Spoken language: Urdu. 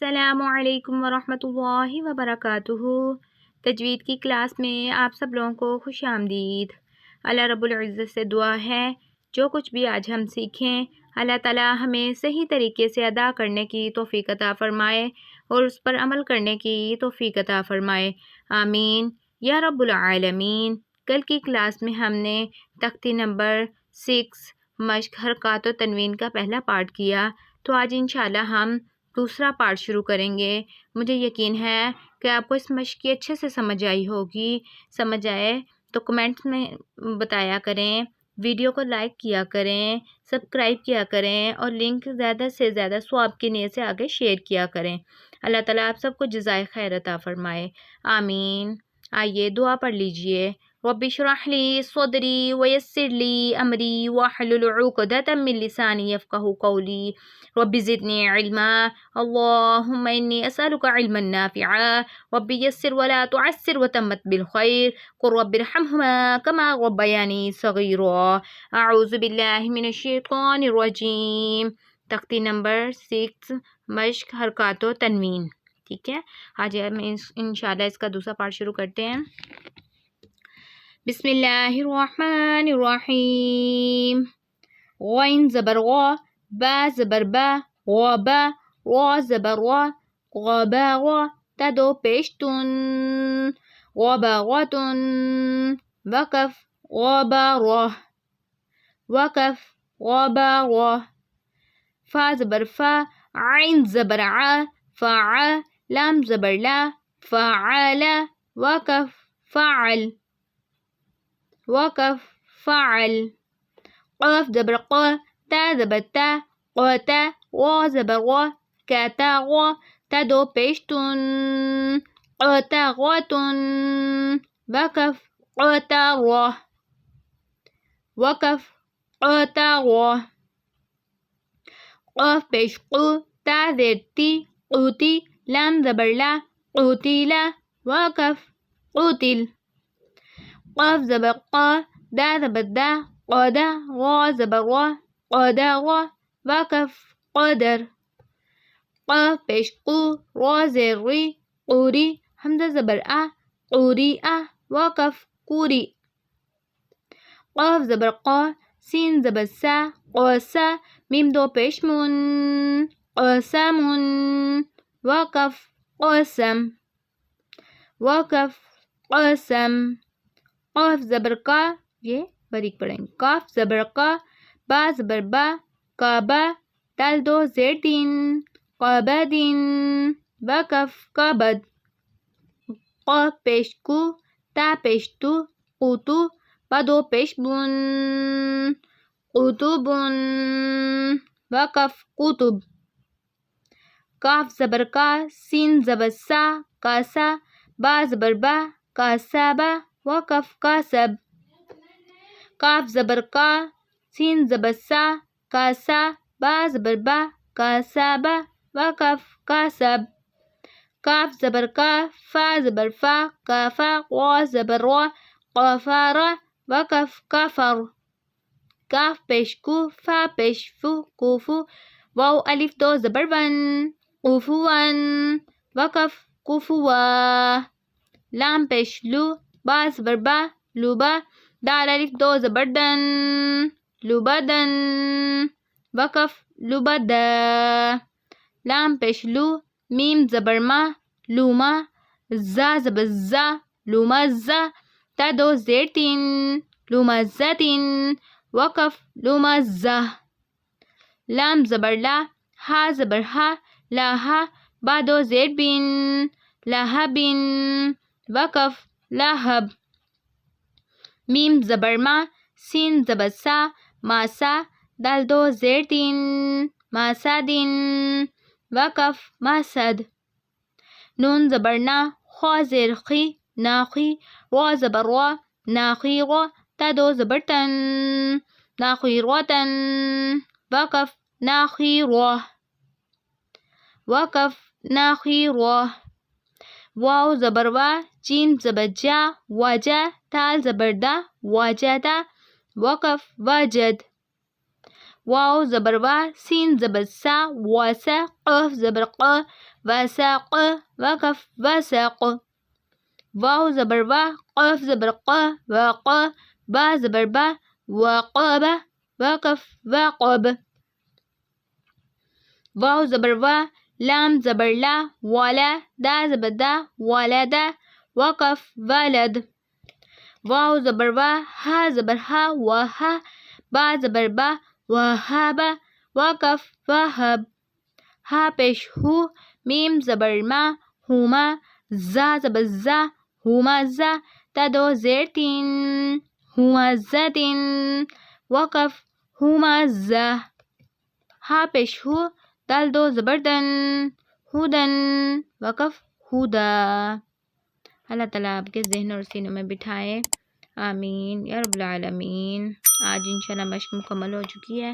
السلام علیکم ورحمۃ اللہ وبرکاتہ۔ تجوید کی کلاس میں آپ سب لوگوں کو خوش آمدید۔ اللہ رب العزت سے دعا ہے جو کچھ بھی آج ہم سیکھیں اللہ تعالی ہمیں صحیح طریقے سے ادا کرنے کی توفیق عطا فرمائے اور اس پر عمل کرنے کی توفیق عطا فرمائے، آمین یا رب العالمین۔ کل کی کلاس میں ہم نے تختی نمبر 6 مشق حرکات و تنوین کا پہلا پارٹ کیا، تو آج انشاءاللہ ہم دوسرا پارٹ شروع کریں گے۔ مجھے یقین ہے کہ آپ کو اس مشق کی اچھے سے سمجھ آئی ہوگی۔ سمجھ آئے تو کمنٹس میں بتایا کریں، ویڈیو کو لائک کیا کریں، سبسکرائب کیا کریں اور لنک زیادہ سے زیادہ ثواب کی نیت سے آگے شیئر کیا کریں۔ اللہ تعالیٰ آپ سب کو جزائے خیر عطا فرمائے، آمین۔ آئیے دعا پڑھ لیجئے۔ رب اشرح لی صدری ویسر لی امری واحلل عقدۃ من لسانی یفقہوا قولی رب زدنی علما اللہم انی اسألک علما نافعا رب یسر ولا تعسر وتمت بالخیر قل رب ارحمہما کما ربیانی صغیرا۔ اعوذ باللہ من الشیطان الرجیم۔ تختی نمبر 6 مشق حرکات و تنوین، ٹھیک ہے۔ آج ہم انشاءاللہ اس کا دوسرا پارٹ شروع کرتے ہیں۔ بسم اللہ الرحمن الرحیم۔ غین زبر غا، با زبر با، غابا، را زبر را، غابا غا، تا دو پیش تن، غابا غاتن، وقف غابا راہ، وقف غابا راہ، فا زبر فا، عین زبر ع، فاع، لام زبر لا، فعال، وقف فعل، وقف فعل، قاف زبر قا، تا زبر تا، قاتا، غا زبر غا، کاتا غا، تا دو پیش تن، قاتا غاتن، وقف قاتا راہ، وقف قاتا راہ، قاف پیش قو، تا زیر تی، قوتی، لام زبر لا، قوتیلا، وقف قوتل، قاف زبر قا، دا زبر دا، قادا، غا زبر غا، قادا غا، وقف قادر، قاف پیش قو، را زیر ری، قوری، حمزہ زبر آ، قوری آ، وقف قوری، قاف زبر قا، سین زبر سا، قاسا، میم دو پیش من، قاسمن، وقف قاسم، وقف قاسم، قاف زبر کا، یہ باریک پڑھیں گے، قاف زبر کا، با زبر با، کعبہ، دال دو زیر دین، قابدین، وقف قابد، قاف پیش کو، تا پیش تو، قوتو، با دو پیش بن، قوتبن، وقف قطب، کاف زبر کا، سین زبر سا، کاسا، با زبر با، کاسبا، وقف کاسب، کاف زبر کا، سین زبر سا، کاسا، با زبر با، کاسبا، وقف کاسب، کاف زبر کا، فا زبر فا، کافا، غا زبر را، قافارا، وقف کافر، کاف پیش کو، فا پیش فو، کوفو، واو الف دو زبر ون، قوفون، وقف قوفوا، لام پیش لو، با زبر با، لوبا، دال الف دو زبر دن، لوبدن، وقف لوبدا، لام پیش لو، میم زبر ما، لوما، زا زبر زا، لومزا، تا دو زیر تین، لومزتن، وقف لومزہ، لام زبر لا، ہا زبر ہا، لاہا، با دو زیر بن، لاہبن، وقف لاہب، میم زبر ما، سین زبر سا، ماسا، دال دو زیر دین، ماسدن، وقف ماسد، نون زبر نا، خا زیر خی، ناخی، را زبر را، ناخیرا، تا دو زبر تن، ناخیرتن، وقف ناخیرہ، وقف ناخیرہ، واو زبر وا، جیم زبر جا، وجا، تال زبر دا، وجدا، وقف وجد، واو زبر وا، سین زبر سا، واسا، قاف زبر قا، وسق وقف وسق واو زبر وا قف زبر ق وق با زبر با وقب وقف وقب واو زبر وا لام زبر لا ولا دا زبر دا ولد وقف ولد واو زبر وا ها زبر ها وها با زبر با وهب وقف وهب ها پیش ہو میم زبر ما ہوما زا زبر زا ہوما زا تا دو زیر تین ہوما زتین وقف ہوما زا ہا پیش ہو دال دو زبردن ہودن وقف ہودا۔ اللہ تعالیٰ آپ کے ذہن اور سینوں میں بٹھائے، آمین یا رب العالمین۔ آج انشاءاللہ مشق مکمل ہو چکی ہے۔